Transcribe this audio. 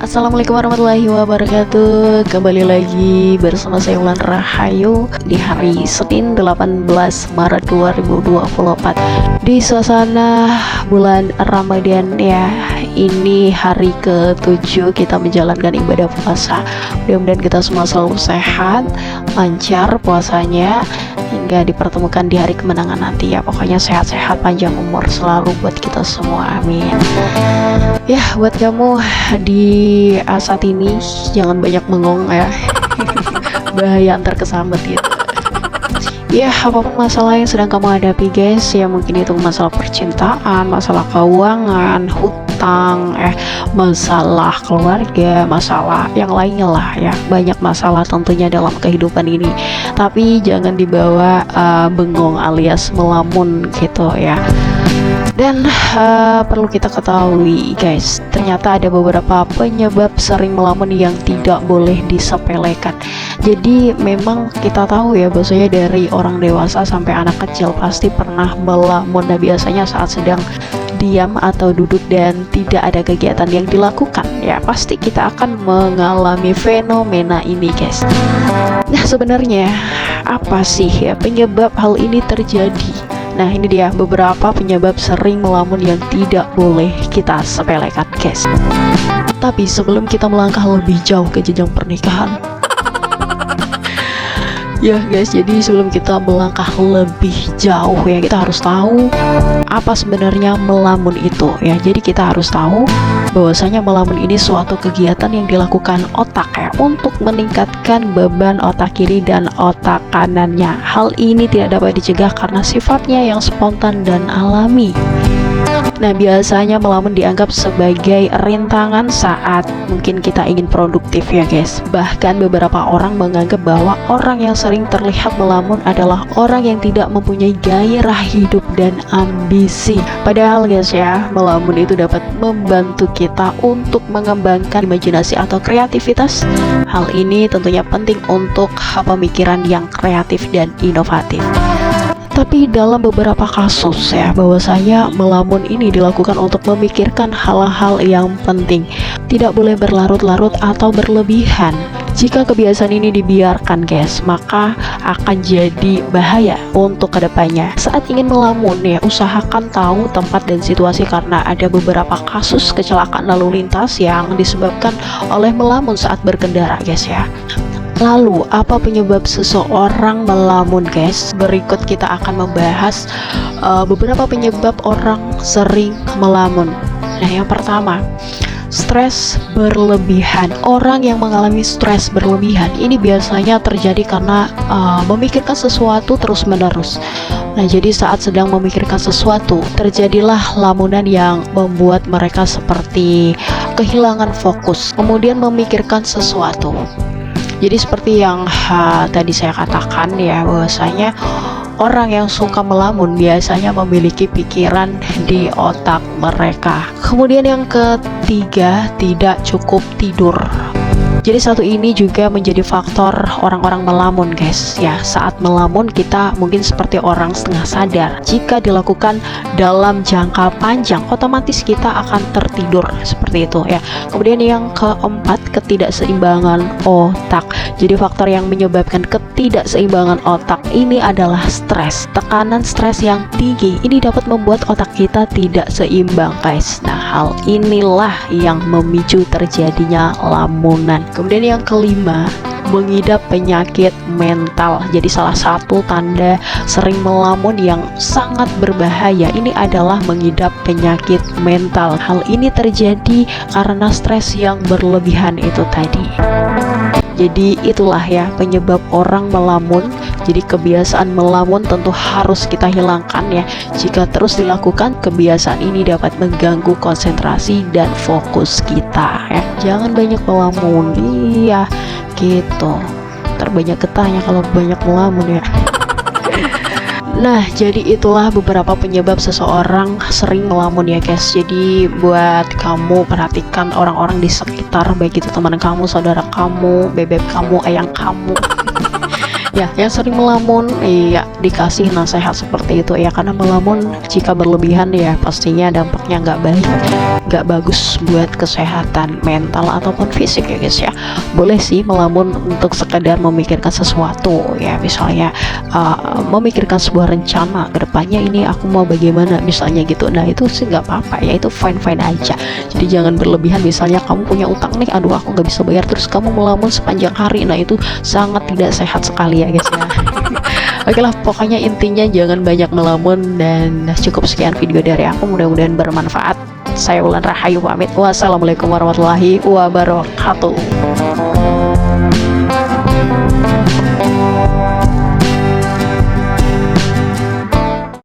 Assalamualaikum warahmatullahi wabarakatuh. Kembali lagi bersama saya Wulan Rahayu di hari Senin 18 Maret 2024 di suasana bulan Ramadan ya. Ini hari ke-7 kita menjalankan ibadah puasa. Mudah-mudahan kita semua selalu sehat, lancar puasanya hingga dipertemukan di hari kemenangan nanti ya. Pokoknya sehat-sehat, panjang umur selalu buat kita semua, amin. Ya, buat kamu di saat ini jangan banyak bengong ya. Bahaya ntar kesambet gitu. Ya, apapun masalah yang sedang kamu hadapi guys, ya mungkin itu masalah percintaan, masalah keuangan, hutang, masalah keluarga, masalah yang lainnya lah ya. Banyak masalah tentunya dalam kehidupan ini. Tapi jangan dibawa bengong alias melamun gitu ya. Dan perlu kita ketahui guys, ternyata ada beberapa penyebab sering melamun yang tidak boleh disepelekan. Jadi memang kita tahu ya, bahwasanya dari orang dewasa sampai anak kecil pasti pernah melamun. Nah, biasanya saat sedang diam atau duduk dan tidak ada kegiatan yang dilakukan ya, pasti kita akan mengalami fenomena ini guys. Nah, sebenarnya apa sih ya penyebab hal ini terjadi? Nah, ini dia beberapa penyebab sering melamun yang tidak boleh kita sepelekan guys. Tapi sebelum kita melangkah lebih jauh ke jenjang pernikahan ya guys, jadi sebelum kita melangkah lebih jauh ya, kita harus tahu apa sebenarnya melamun itu ya. Jadi kita harus tahu bahwasanya melamun ini suatu kegiatan yang dilakukan otak ya, untuk meningkatkan beban otak kiri dan otak kanannya. Hal ini tidak dapat dicegah karena sifatnya yang spontan dan alami. Nah, biasanya melamun dianggap sebagai rintangan saat mungkin kita ingin produktif ya guys. Bahkan beberapa orang menganggap bahwa orang yang sering terlihat melamun adalah orang yang tidak mempunyai gairah hidup dan ambisi. Padahal guys ya, melamun itu dapat membantu kita untuk mengembangkan imajinasi atau kreativitas. Hal ini tentunya penting untuk pemikiran yang kreatif dan inovatif. Tapi dalam beberapa kasus ya, bahwasanya melamun ini dilakukan untuk memikirkan hal-hal yang penting. Tidak boleh berlarut-larut atau berlebihan. Jika kebiasaan ini dibiarkan guys, maka akan jadi bahaya untuk kedepannya. Saat ingin melamun ya, usahakan tahu tempat dan situasi, karena ada beberapa kasus kecelakaan lalu lintas yang disebabkan oleh melamun saat berkendara guys ya. Lalu, apa penyebab seseorang melamun guys? Berikut kita akan membahas beberapa penyebab orang sering melamun. Nah, yang pertama, stres berlebihan. Orang yang mengalami stres berlebihan ini biasanya terjadi karena memikirkan sesuatu terus-menerus. Nah, jadi saat sedang memikirkan sesuatu, terjadilah lamunan yang membuat mereka seperti kehilangan fokus, kemudian memikirkan sesuatu. Jadi seperti yang tadi saya katakan ya, bahwasanya orang yang suka melamun biasanya memiliki pikiran di otak mereka. Kemudian yang ketiga, tidak cukup tidur. Jadi satu ini juga menjadi faktor orang-orang melamun guys ya. Saat melamun kita mungkin seperti orang setengah sadar. Jika dilakukan dalam jangka panjang, otomatis kita akan tertidur seperti itu ya. Kemudian yang keempat, ketidakseimbangan otak. Jadi faktor yang menyebabkan ketidakseimbangan otak ini adalah stres. Tekanan stres yang tinggi ini dapat membuat otak kita tidak seimbang guys. Nah, hal inilah yang memicu terjadinya lamunan. Kemudian yang kelima, mengidap penyakit mental. Jadi salah satu tanda sering melamun yang sangat berbahaya ini adalah mengidap penyakit mental. Hal ini terjadi karena stres yang berlebihan itu tadi. Jadi itulah ya penyebab orang melamun. Jadi kebiasaan melamun tentu harus kita hilangkan ya. Jika terus dilakukan, kebiasaan ini dapat mengganggu konsentrasi dan fokus kita ya. Jangan banyak melamun. Iya gitu, terbanyak getahnya kalau banyak melamun ya. Nah, jadi itulah beberapa penyebab seseorang sering melamun ya guys. Jadi buat kamu perhatikan orang-orang di sekitar, baik itu teman kamu, saudara kamu, bebek kamu, ayang kamu Ya, yang sering melamun, iya dikasih nasihat seperti itu ya, karena melamun jika berlebihan ya pastinya dampaknya nggak baik, nggak bagus buat kesehatan mental ataupun fisik ya guys ya. Boleh sih melamun untuk sekedar memikirkan sesuatu ya, misalnya memikirkan sebuah rencana kedepannya ini aku mau bagaimana misalnya gitu. Nah itu sih nggak apa-apa ya, itu fine fine aja. Jadi jangan berlebihan, misalnya kamu punya utang nih, aduh aku nggak bisa bayar, terus kamu melamun sepanjang hari. Nah itu sangat tidak sehat sekali ya guys ya. Oke lah, pokoknya intinya jangan banyak melamun. Dan cukup sekian video dari aku, mudah-mudahan bermanfaat. Saya Wulan Rahayu pamit. Wassalamualaikum warahmatullahi wabarakatuh.